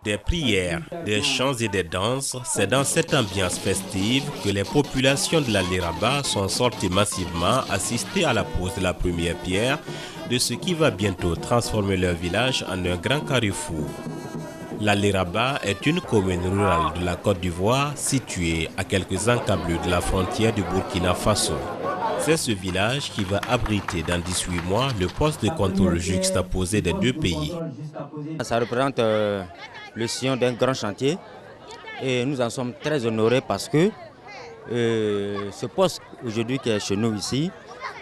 Des prières, des chants et des danses, c'est dans cette ambiance festive que les populations de la Liraba sont sorties massivement assister à la pose de la première pierre de ce qui va bientôt transformer leur village en un grand carrefour. La Liraba est une commune rurale de la Côte d'Ivoire située à quelques encablures de la frontière du Burkina Faso. C'est ce village qui va abriter dans 18 mois le poste de contrôle juxtaposé des deux pays. Ça représente le sillon d'un grand chantier et nous en sommes très honorés parce que ce poste aujourd'hui qui est chez nous ici,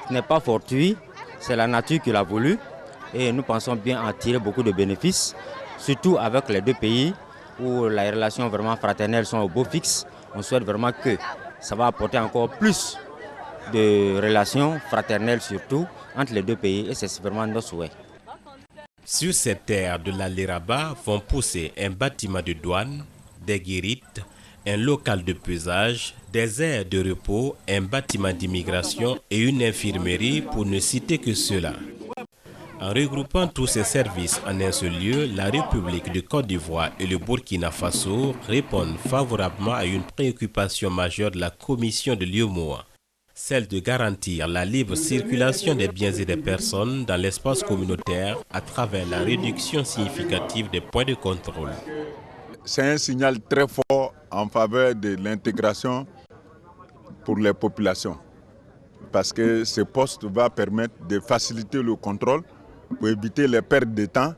ce n'est pas fortuit, c'est la nature qui l'a voulu et nous pensons bien en tirer beaucoup de bénéfices, surtout avec les deux pays où les relations vraiment fraternelles sont au beau fixe. On souhaite vraiment que ça va apporter encore plus de relations fraternelles surtout entre les deux pays et c'est vraiment notre souhait. Sur cette terre de la Liraba vont pousser un bâtiment de douane, des guérites, un local de pesage, des aires de repos, un bâtiment d'immigration et une infirmerie pour ne citer que cela. En regroupant tous ces services en un seul lieu, la République de Côte d'Ivoire et le Burkina Faso répondent favorablement à une préoccupation majeure de la Commission de l'UEMOA, celle de garantir la libre circulation des biens et des personnes dans l'espace communautaire à travers la réduction significative des points de contrôle. C'est un signal très fort en faveur de l'intégration pour les populations, parce que ce poste va permettre de faciliter le contrôle pour éviter les pertes de temps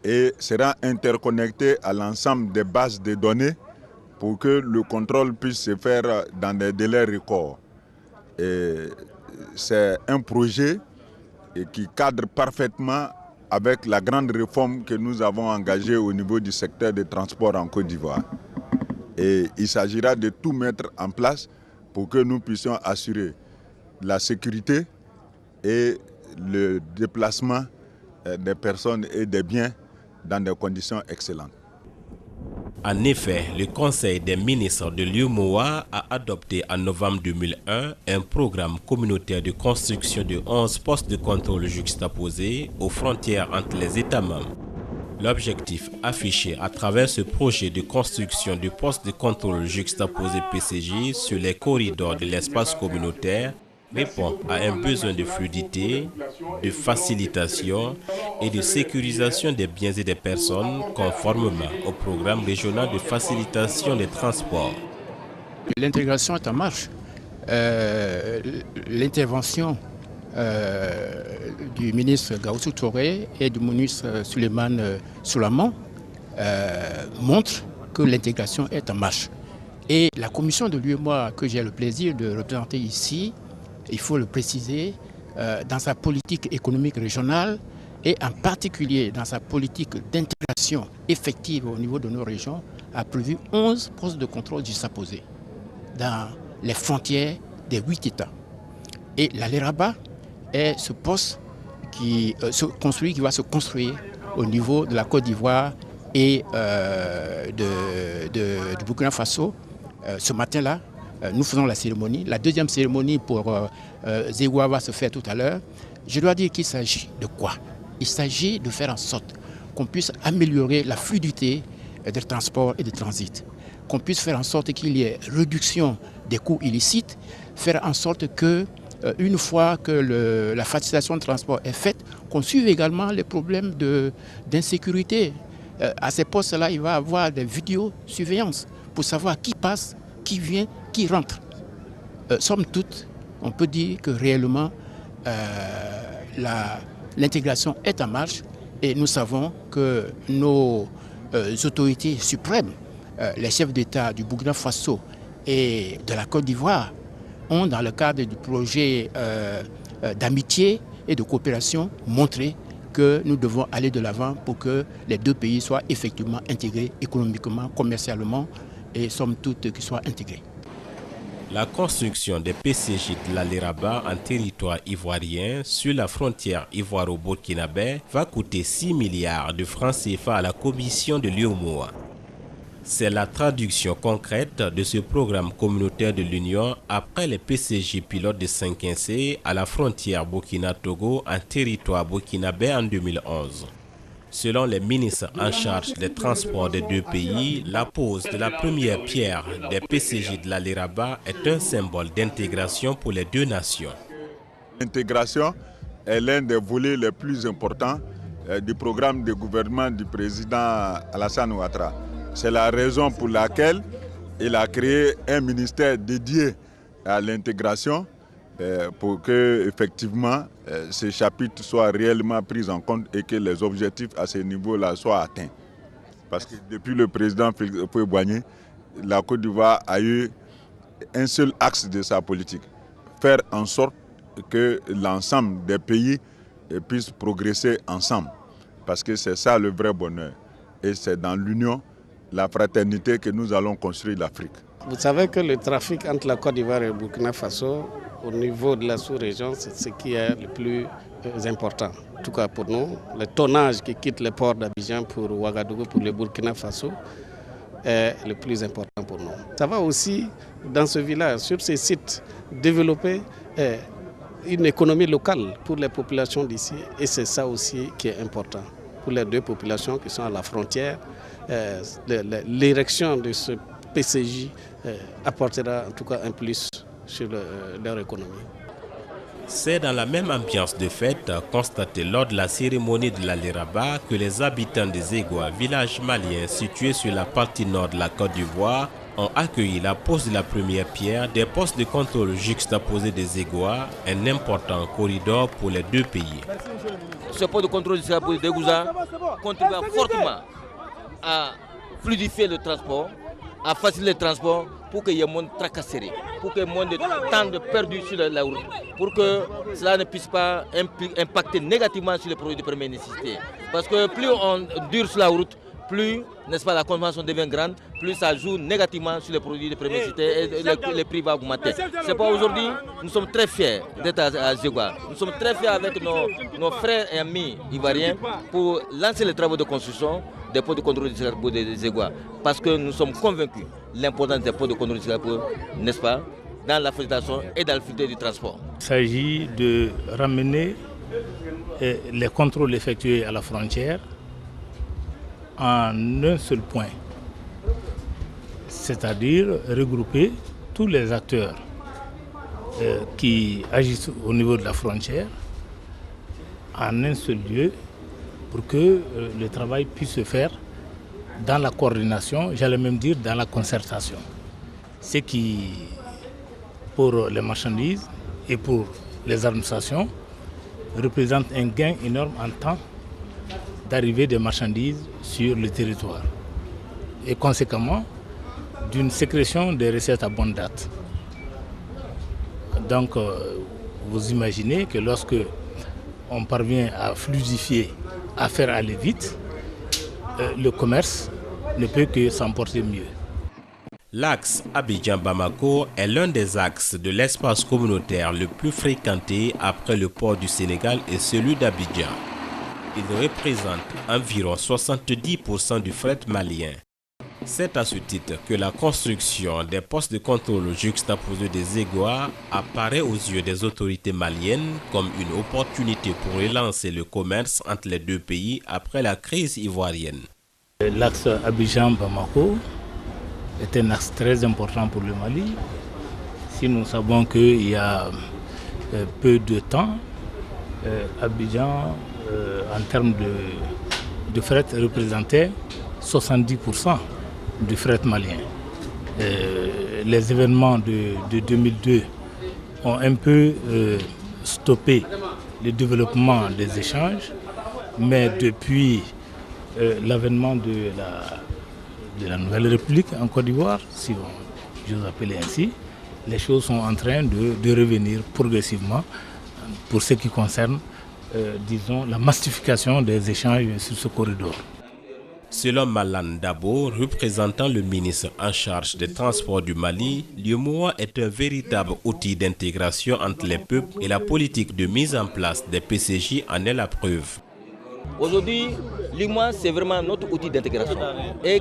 et sera interconnecté à l'ensemble des bases de données pour que le contrôle puisse se faire dans des délais records. C'est un projet qui cadre parfaitement avec la grande réforme que nous avons engagée au niveau du secteur des transports en Côte d'Ivoire. Et il s'agira de tout mettre en place pour que nous puissions assurer la sécurité et le déplacement des personnes et des biens dans des conditions excellentes. En effet, le Conseil des ministres de l'UEMOA a adopté en novembre 2001 un programme communautaire de construction de 11 postes de contrôle juxtaposés aux frontières entre les États membres. L'objectif affiché à travers ce projet de construction de postes de contrôle juxtaposés PCJ sur les corridors de l'espace communautaire répond à un besoin de fluidité, de facilitation et de sécurisation des biens et des personnes conformément au programme régional de facilitation des transports. L'intégration est en marche. L'intervention du ministre Gaussou Touré et du ministre Suleiman Soulaman montre que l'intégration est en marche. Et la commission de l'UEMOA que j'ai le plaisir de représenter ici, il faut le préciser, dans sa politique économique régionale et en particulier dans sa politique d'intégration effective au niveau de nos régions, a prévu 11 postes de contrôle juxtaposés dans les frontières des 8 États. Et la Liraba est ce poste qui va se construire au niveau de la Côte d'Ivoire et du Burkina Faso. Ce matin-là, nous faisons la cérémonie. La deuxième cérémonie pour Zégoua va se faire tout à l'heure. Je dois dire qu'il s'agit de quoi? Il s'agit de faire en sorte qu'on puisse améliorer la fluidité des transports et des transits, qu'on puisse faire en sorte qu'il y ait réduction des coûts illicites, faire en sorte que, une fois que la facilitation de transport est faite, qu'on suive également les problèmes d'insécurité. À ces postes-là, il va y avoir des vidéosurveillances pour savoir qui passe, qui vient, qui rentre. Somme toute, on peut dire que réellement, l'intégration est en marche et nous savons que nos autorités suprêmes, les chefs d'État du Burkina Faso et de la Côte d'Ivoire, ont dans le cadre du projet d'amitié et de coopération montré que nous devons aller de l'avant pour que les deux pays soient effectivement intégrés économiquement, commercialement et somme toute qu'ils soient intégrés. La construction des PCJ de la Liraba en territoire ivoirien sur la frontière ivoiro-burkinabé va coûter 6 milliards de francs CFA à la commission de l'UEMOA. C'est la traduction concrète de ce programme communautaire de l'Union après les PCJ pilotes de Saint-Quincé à la frontière Burkina-Togo en territoire burkinabé en 2011. Selon les ministres en charge des transports des deux pays, la pose de la première pierre des PCJ de la Liraba est un symbole d'intégration pour les deux nations. L'intégration est l'un des volets les plus importants du programme de gouvernement du président Alassane Ouattara. C'est la raison pour laquelle il a créé un ministère dédié à l'intégration pour que effectivement ces chapitres soient réellement pris en compte et que les objectifs à ce niveau-là soient atteints. Parce que depuis le président Houphouët-Boigny, la Côte d'Ivoire a eu un seul axe de sa politique, faire en sorte que l'ensemble des pays puissent progresser ensemble. Parce que c'est ça le vrai bonheur. Et c'est dans l'union, la fraternité que nous allons construire l'Afrique. Vous savez que le trafic entre la Côte d'Ivoire et le Burkina Faso, au niveau de la sous-région, c'est ce qui est le plus important. En tout cas pour nous, le tonnage qui quitte le port d'Abidjan pour Ouagadougou, pour le Burkina Faso, est le plus important pour nous. Ça va aussi, dans ce village, sur ces sites, développer une économie locale pour les populations d'ici. Et c'est ça aussi qui est important. Pour les deux populations qui sont à la frontière, l'érection de ce PCJ apportera en tout cas un plus sur leur économie. C'est dans la même ambiance de fête constatée lors de la cérémonie de la Liraba que les habitants des Zégoua, village malien situé sur la partie nord de la Côte d'Ivoire, ont accueilli la pose de la première pierre des postes de contrôle juxtaposés des Zégoua, un important corridor pour les deux pays. Ce poste de contrôle juxtaposé des Zégoua contribuera fortement à fluidifier le transport, à faciliter le transport pour qu'il y ait moins de tracasseries, pour qu'il y ait moins de temps de perdu sur la route, pour que cela ne puisse pas impacter négativement sur les produits de première nécessité. Parce que plus on dure sur la route, plus n'est-ce pas, la consommation devient grande, plus ça joue négativement sur les produits de première nécessité et les prix vont augmenter. C'est pourquoi aujourd'hui, nous sommes très fiers d'être à Zégoua. Nous sommes très fiers avec nos frères et amis ivoiriens pour lancer les travaux de construction des postes de contrôle de Zégoua. Parce que nous sommes convaincus de l'importance des postes de contrôle de Zégoua, n'est-ce pas, dans la facilitation et dans le fluidité du transport. Il s'agit de ramener les contrôles effectués à la frontière en un seul point, c'est-à-dire regrouper tous les acteurs qui agissent au niveau de la frontière en un seul lieu pour que le travail puisse se faire dans la coordination, j'allais même dire dans la concertation. Ce qui, pour les marchandises et pour les administrations, représente un gain énorme en temps d'arrivée des marchandises sur le territoire et conséquemment d'une sécrétion des recettes à bonne date. Donc vous imaginez que lorsque on parvient à fluidifier, à faire aller vite, le commerce ne peut que s'en porter mieux. L'axe Abidjan-Bamako est l'un des axes de l'espace communautaire le plus fréquenté après le port du Sénégal et celui d'Abidjan. Il représente environ 70% du fret malien. C'est à ce titre que la construction des postes de contrôle juxtaposés des Zégoua apparaît aux yeux des autorités maliennes comme une opportunité pour relancer le commerce entre les deux pays après la crise ivoirienne. L'axe Abidjan-Bamako est un axe très important pour le Mali. Si nous savons qu'il y a peu de temps, Abidjan, en termes de fret, représentait 70% du fret malien. Les événements de 2002 ont un peu stoppé le développement des échanges, mais depuis l'avènement de la Nouvelle République en Côte d'Ivoire, si j'ose appeler ainsi, les choses sont en train de revenir progressivement pour ce qui concerne disons, la massification des échanges sur ce corridor. Selon Malan Dabo, représentant le ministre en charge des transports du Mali, l'UEMOA est un véritable outil d'intégration entre les peuples et la politique de mise en place des PCJ en est la preuve. Aujourd'hui, l'UEMOA, c'est vraiment notre outil d'intégration et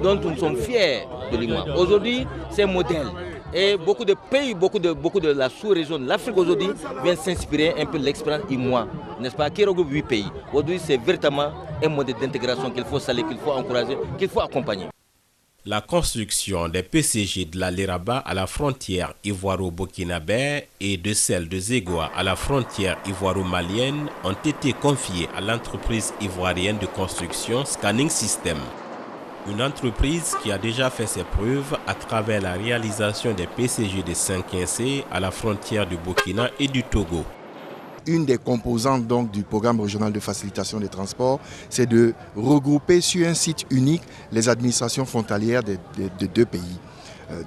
dont nous sommes fiers de l'UEMOA. Aujourd'hui, c'est un modèle Et beaucoup de pays, beaucoup de la sous-région de l'Afrique aujourd'hui viennent s'inspirer un peu de l'expérience IMOA, n'est-ce pas, qui regroupe 8 pays. Aujourd'hui, c'est véritablement un modèle d'intégration qu'il faut saluer, qu'il faut encourager, qu'il faut accompagner. La construction des PCG de la Liraba à la frontière ivoiro-burkinabé et de celle de Zégoa à la frontière ivoiro-malienne ont été confiées à l'entreprise ivoirienne de construction Scanning System. Une entreprise qui a déjà fait ses preuves à travers la réalisation des PCG de Saint-Quincé à la frontière du Burkina et du Togo. Une des composantes donc, du programme régional de facilitation des transports, c'est de regrouper sur un site unique les administrations frontalières de deux pays.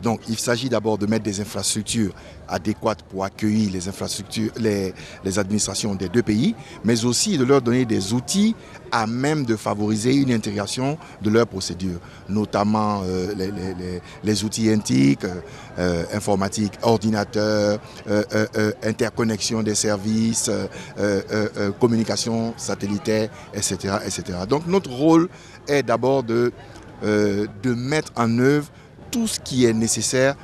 Donc il s'agit d'abord de mettre des infrastructures adéquates pour accueillir les administrations des deux pays, mais aussi de leur donner des outils à même de favoriser une intégration de leurs procédures, notamment les outils antiques, informatique, ordinateur, interconnexion des services, communication satellitaire, etc., etc. Donc notre rôle est d'abord de mettre en œuvre tout ce qui est nécessaire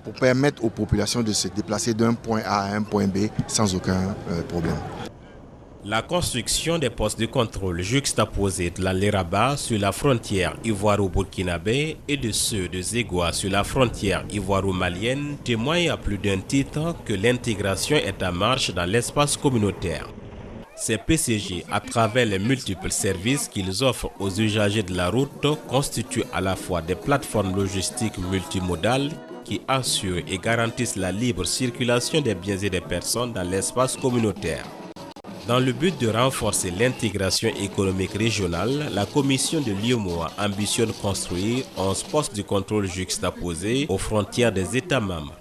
pour permettre aux populations de se déplacer d'un point A à un point B sans aucun problème. La construction des postes de contrôle juxtaposés de la Liraba sur la frontière ivoiro-burkinabé et de ceux de Zégoa sur la frontière ivoiro-malienne témoigne à plus d'un titre que l'intégration est en marche dans l'espace communautaire. Ces PCG, à travers les multiples services qu'ils offrent aux usagers de la route, constituent à la fois des plateformes logistiques multimodales qui assurent et garantissent la libre circulation des biens et des personnes dans l'espace communautaire. Dans le but de renforcer l'intégration économique régionale, la commission de l'UEMOA ambitionne construire 11 postes de contrôle juxtaposés aux frontières des États membres.